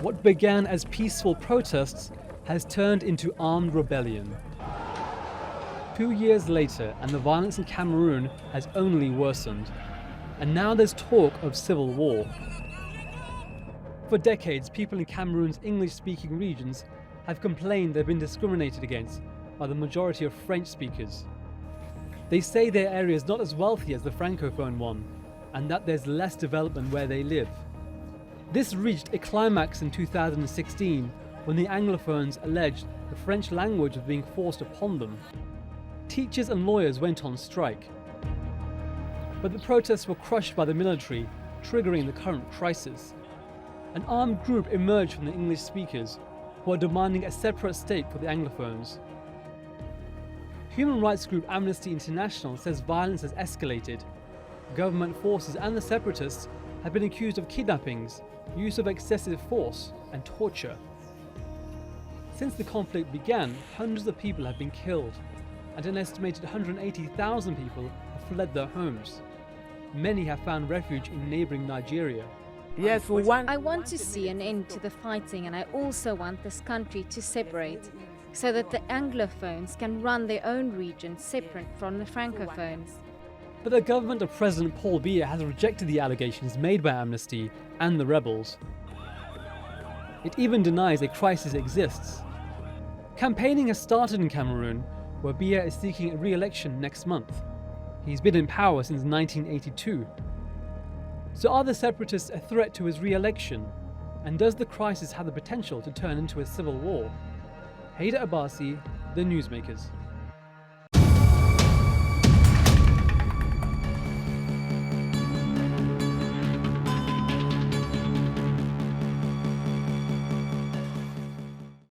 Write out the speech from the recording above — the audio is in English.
What began as peaceful protests has turned into armed rebellion. 2 years later, and the violence in Cameroon has only worsened. And now there's talk of civil war. For decades, people in Cameroon's English-speaking regions have complained they've been discriminated against by the majority of French speakers. They say their area is not as wealthy as the Francophone one, and that there's less development where they live. This reached a climax in 2016 when the Anglophones alleged the French language was being forced upon them. Teachers and lawyers went on strike. But the protests were crushed by the military, triggering the current crisis. An armed group emerged from the English speakers who are demanding a separate state for the Anglophones. Human rights group Amnesty International says violence has escalated. Government forces and the separatists have been accused of kidnappings, use of excessive force, and torture. Since the conflict began, hundreds of people have been killed, and an estimated 180,000 people have fled their homes. Many have found refuge in neighbouring Nigeria. Yes, I want to see an end to the fighting, and I also want this country to separate so that the Anglophones can run their own region separate from the Francophones. But the government of President Paul Biya has rejected the allegations made by Amnesty and the rebels. It even denies a crisis exists. Campaigning has started in Cameroon, where Biya is seeking a re-election next month. He's been in power since 1982. So are the separatists a threat to his re-election? And does the crisis have the potential to turn into a civil war? Hyder Abbasi, The Newsmakers.